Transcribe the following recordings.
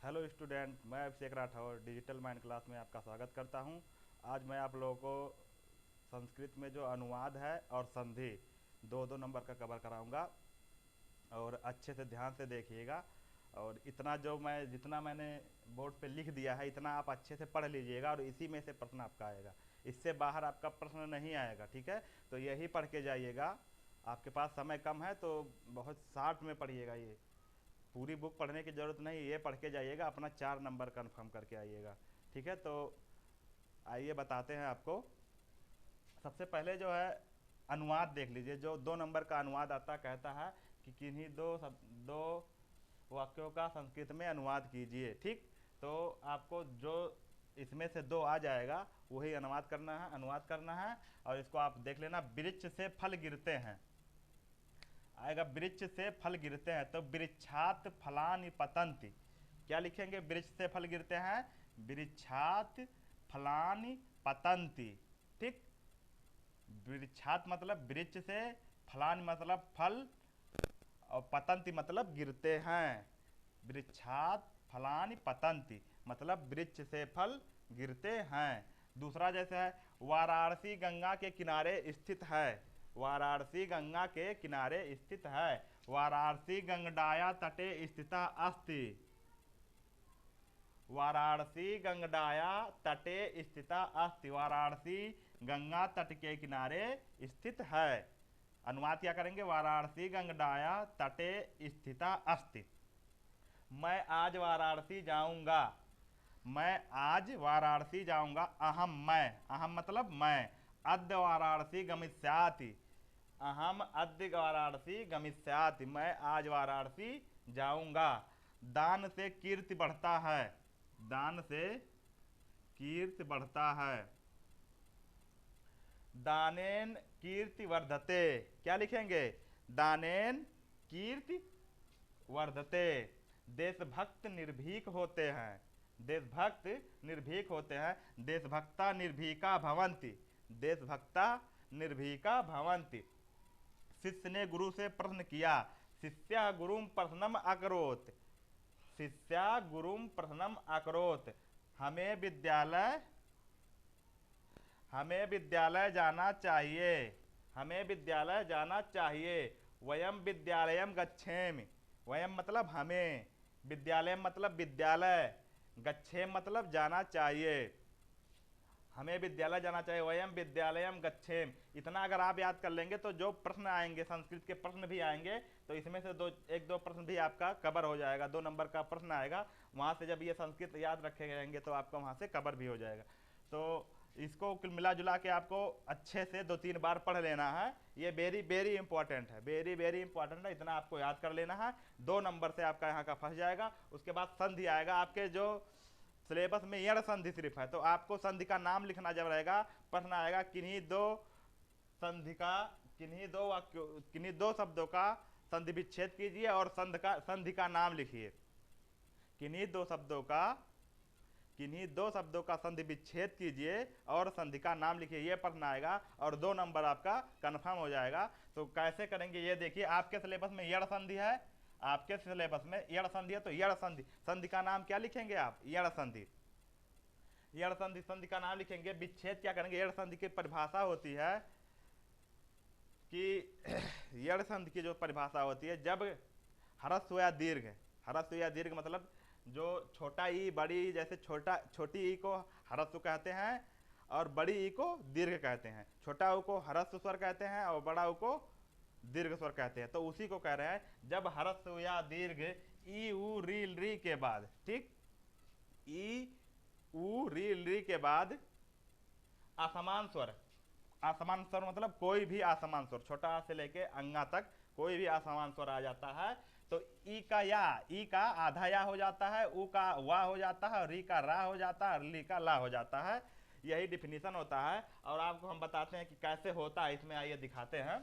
Hello student, मैं अभिषेक Rathore digital mind class में आपका स्वागत करता हूं। आज मैं आप लोगों को संस्कृत में जो अनुवाद है और संधि दो दो नंबर का कवर कराऊंगा और अच्छे से ध्यान से देखिएगा। और इतना जो मैं जितना मैंने बोर्ड पे लिख दिया है इतना आप अच्छे से पढ़ लीजिएगा और इसी में से प्रश्न आपका आएगा। इससे बाहर आपका प्रश्न नहीं आएगा, ठीक है? तो यही पढ़ के जाइएगा। आपके पास समय कम है तो बहुत शार्ट में पढ़िएगा। ये पूरी बुक पढ़ने की ज़रूरत नहीं, ये पढ़ के जाइएगा, अपना 4 नंबर कन्फर्म करके आइएगा। ठीक है, तो आइए बताते हैं आपको। सबसे पहले जो है अनुवाद देख लीजिए। जो 2 नंबर का अनुवाद आता कहता है कि किन्हीं दो वाक्यों का संस्कृत में अनुवाद कीजिए। ठीक, तो आपको जो इसमें से दो आ जाएगा वही अनुवाद करना है। और इसको आप देख लेना, वृक्ष से फल गिरते हैं आएगा। वृक्ष से फल गिरते हैं तो वृक्षात फलानि पतंति। क्या लिखेंगे? वृक्ष से फल गिरते हैं, वृक्षात फलानि पतंति। ठीक, वृक्षात मतलब वृक्ष से, फलानि मतलब फल, और पतंति मतलब गिरते हैं। वृक्षात फलानि पतंति मतलब वृक्ष से फल गिरते हैं। दूसरा जैसे है, वाराणसी गंगा के किनारे स्थित है। वाराणसी गंगा के किनारे स्थित है। वाराणसी गंगडाया तटे स्थिता अस्ति। वाराणसी गंगडाया तटे स्थिता अस्ति। वाराणसी गंगा तट के किनारे स्थित है। अनुवाद क्या करेंगे? वाराणसी गंगडाया तटे स्थिता अस्ति। मैं आज वाराणसी जाऊंगा। मैं आज वाराणसी जाऊंगा। अहम मतलब मैं। अद्य वाराणसी गमिष्याति। अहम अद्य वाराणसी गमिष्याति। मैं आज वाराणसी जाऊंगा। दान से कीर्ति बढ़ता है। दान से कीर्ति बढ़ता है। दानेन कीर्ति वर्धते। क्या लिखेंगे? दानेन कीर्ति वर्धते। देशभक्त निर्भीक होते हैं। देशभक्त निर्भीक होते हैं। देशभक्ता निर्भीका भवन्ति। देशभक्ता निर्भीका भवन्ति। शिष्य ने गुरु से प्रश्न किया। शिष्या गुरुम प्रश्नम अकरोत। शिष्या गुरुम प्रश्नम अकरोत। हमें विद्यालय जाना चाहिए। हमें विद्यालय जाना चाहिए। वयम विद्यालयम गच्छेमि। वयम मतलब हमें, विद्यालयम मतलब विद्यालय, गच्छेम मतलब जाना चाहिए। हमें विद्यालय जाना चाहिए। वयम विद्यालयम गच्छेम। इतना अगर आप याद कर लेंगे तो जो प्रश्न आएंगे, संस्कृत के प्रश्न भी आएंगे, तो इसमें से एक दो प्रश्न भी आपका कवर हो जाएगा। 2 नंबर का प्रश्न आएगा, वहां से जब ये संस्कृत याद रखे रहेंगे तो आपका वहां से कवर भी हो जाएगा। तो इसको कुल मिला जुला के आपको अच्छे से 2-3 बार पढ़ लेना है। ये वेरी वेरी इंपॉर्टेंट है, वेरी वेरी इंपॉर्टेंट है। इतना आपको याद कर लेना है। 2 नंबर से आपका यहाँ का फंस जाएगा। उसके बाद संधि आएगा। आपके जो सिलेबस में यण संधि सिर्फ है, तो आपको संधि का नाम लिखना जब रहेगा, प्रश्न आएगा किन्हीं दो संधि का, किन्हीं दो शब्दों का संधि विच्छेद कीजिए और संधि का नाम लिखिए। किन्हीं दो शब्दों का संधि विच्छेद कीजिए और संधि का नाम लिखिए। ये प्रश्न आएगा और 2 नंबर आपका कंफर्म हो जाएगा। तो कैसे करेंगे ये देखिए। आपके सिलेबस में यण संधि है, आपके सिलेबस में यण संधि है, तो यण संधि, संधि का नाम क्या लिखेंगे आप? यण संधि। यण संधि, संधि का नाम लिखेंगे। विच्छेद क्या करेंगे? यण संधि की परिभाषा होती है कि यण संधि की जो परिभाषा होती है, जब ह्रस्व या दीर्घ, ह्रस्व या दीर्घ मतलब जो छोटा ई, बड़ी ई, जैसे छोटी ई को ह्रस्व कहते हैं और बड़ी ई को दीर्घ कहते हैं। छोटा ऊ को ह्रस्व स्वर कहते हैं और बड़ा ऊ को दीर्घ स्वर कहते हैं। तो उसी को कह रहे हैं जब ह्रस्व या दीर्घ ई उ री री के बाद, ठीक, ई उ री री के बाद असमान स्वर, असमान स्वर मतलब कोई भी असमान स्वर, छोटा आ से लेके अंगा तक कोई भी असमान स्वर आ जाता है तो ई का या, ई का आधा या हो जाता है, ऊ का वा हो जाता है, और री का रा हो जाता है, और ली का ला हो जाता है। यही डिफिनीशन होता है। और आपको हम बताते हैं कि कैसे होता है। इसमें आइए दिखाते हैं।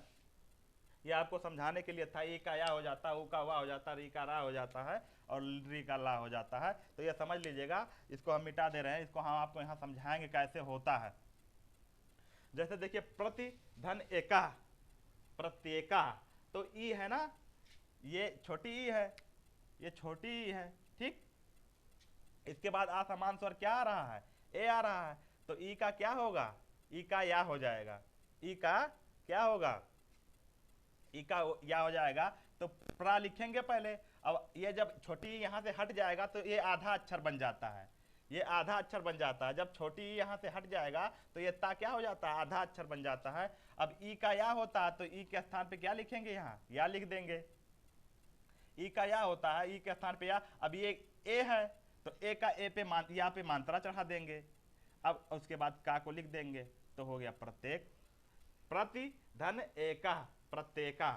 ये आपको समझाने के लिए था। ई का या हो जाता है, ऊ का वा हो जाता है, री का रा हो जाता है, और री का ला हो जाता है। तो ये समझ लीजिएगा। इसको हम मिटा दे रहे हैं, इसको हम आपको यहाँ समझाएंगे कैसे होता है। जैसे देखिए, प्रति धन एका, प्रत्येका, तो ई है ना, ये छोटी ई है, ये छोटी ई है, ठीक। इसके बाद आ समान स्वर क्या आ रहा है, ए आ रहा है, तो ई का क्या होगा, ई का या हो जाएगा, ई का क्या होगा, ई का या हो जाएगा। तो प्रा लिखेंगे पहले, अब ये जब छोटी ई यहाँ से हट जाएगा तो ये आधा अक्षर बन जाता है, ये आधा अक्षर बन जाता है। जब छोटी ई यहाँ से हट जाएगा तो ये ता क्या हो जाता है, आधा अक्षर बन जाता है। अब ई का या होता है तो ई के स्थान पे क्या लिखेंगे, यहाँ या लिख देंगे। ई का या होता है, ई के स्थान पे या। अब ये ए है तो ए का ए पे या पे मात्रा चढ़ा देंगे। अब उसके बाद का को लिख देंगे, तो हो गया प्रत्येक, प्रति धन एका, प्रत्येका।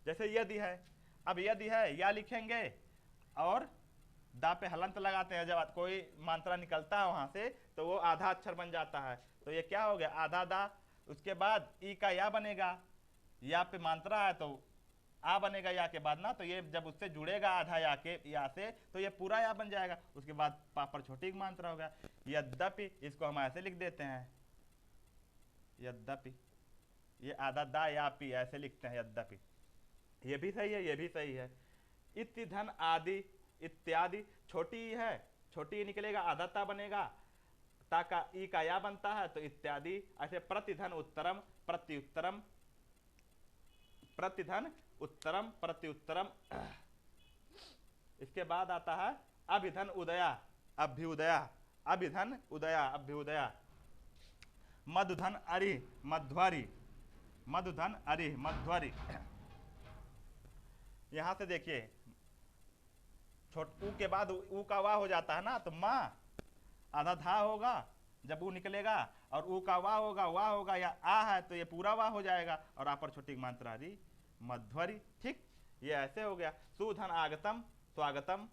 जैसे यदि है, अब यदि है या लिखेंगे और दा पे हलंत लगाते हैं, जब कोई मात्रा निकलता है वहां से तो वो आधा अक्षर बन जाता है, तो ये क्या हो गया, आधा दा। उसके बाद ई का या बनेगा, या पे मात्रा है तो आ बनेगा या के बाद ना, तो ये जब उससे जुड़ेगा आधा या के या से तो ये पूरा या बन जाएगा। उसके बाद पापर छोटी मात्रा होगा। यद्यपि इसको हम ऐसे लिख देते हैं, यद्यपि, ये आधा दा या पी ऐसे लिखते हैं यद्यपि, ये भी सही है, ये भी सही है। इति धन आदि इत्यादि, छोटी ई है, छोटी ई निकलेगा, आधा ता बनेगा, ता का ई का या बनता है तो इत्यादि। ऐसे प्रतिधन उत्तरम, प्रत्युत्तरम, प्रतिधन उत्तरम प्रत्युत्तरम। इसके बाद आता है अभिधन उदया, अभ्युदया, अभिधन उदया अभ्युदया। मधुधन अरि मध्वरी, मधुधन अरि मध्वरी। यहां से देखिए छोट ऊ के बाद ऊ का वाह हो जाता है ना, तो माँ आधा धा होगा जब ऊ निकलेगा, और ऊ का वाह होगा या आ है तो ये पूरा वाह हो जाएगा, और आ पर छोटी मात्रा री मध्वरी। ठीक, ये ऐसे हो गया। सुधन आगतम स्वागतम,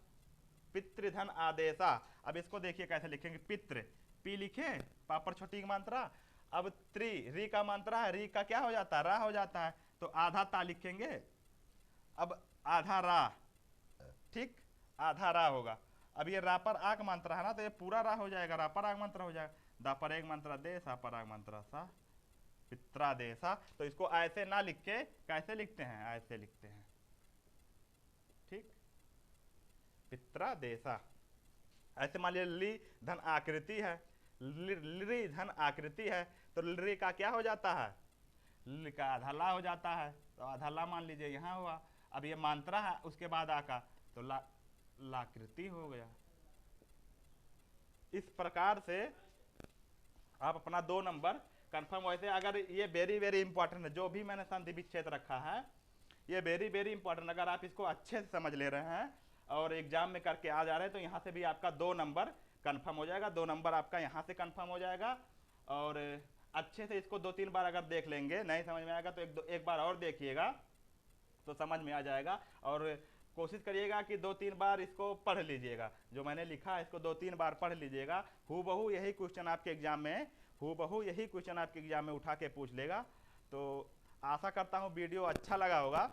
पितृधन आदेशा। अब इसको देखिए कैसे लिखेंगे, पितृ पी लिखे, पापर छोटी की मात्रा, अब त्रि री का मात्रा है, री का क्या हो जाता है, रा हो जाता है, तो आधा ता लिखेंगे, अब आधा रा, ठीक, आधा रा होगा। अब ये रा पर आग मात्रा है ना, तो ये पूरा रा हो जाएगा, रा पर आग मात्रा हो जाएगा, दा पर एक मात्रा दे, सा पर आग मात्रा सा, पित्रादेशा। तो इसको ऐसे ना लिख के कैसे लिखते हैं, ऐसे लिखते हैं, ठीक, पित्रादेशा। ऐसे मान लीजिए ली धन आकृति है, ली धन आकृति है, तो ली का क्या हो जाता है, ली का आधा ला हो जाता है, तो आधा ला मान लीजिए यहाँ हुआ। अब ये मात्रा है उसके बाद आका, तो लाकृति हो गया। इस प्रकार से आप अपना 2 नंबर कंफर्म। वैसे अगर ये वेरी वेरी इंपॉर्टेंट है, जो भी मैंने संधि विच्छेद रखा है ये वेरी वेरी इंपॉर्टेंट, अगर आप इसको अच्छे से समझ ले रहे हैं और एग्जाम में करके आ जा रहे हैं तो यहाँ से भी आपका 2 नंबर कंफर्म हो जाएगा, 2 नंबर आपका यहाँ से कंफर्म हो जाएगा। और अच्छे से इसको 2-3 बार अगर देख लेंगे, नहीं समझ में आएगा तो एक बार और देखिएगा तो समझ में आ जाएगा। और कोशिश करिएगा कि 2-3 बार इसको पढ़ लीजिएगा, जो मैंने लिखा है इसको 2-3 बार पढ़ लीजिएगा। हूबहू यही क्वेश्चन आपके एग्जाम में, हूबहू यही क्वेश्चन आपके एग्जाम में उठा के पूछ लेगा। तो आशा करता हूँ वीडियो अच्छा लगा होगा,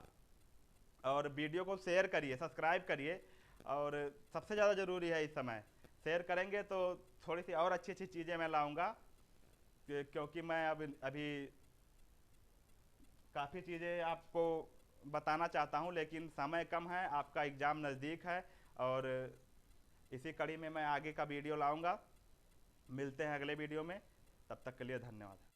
और वीडियो को शेयर करिए, सब्सक्राइब करिए, और सबसे ज़्यादा ज़रूरी है इस समय शेयर करेंगे तो थोड़ी सी और अच्छी अच्छी चीज़ें मैं लाऊंगा, क्योंकि मैं अभी काफ़ी चीज़ें आपको बताना चाहता हूं, लेकिन समय कम है, आपका एग्ज़ाम नज़दीक है, और इसी कड़ी में मैं आगे का वीडियो लाऊंगा। मिलते हैं अगले वीडियो में, तब तक के लिए धन्यवाद।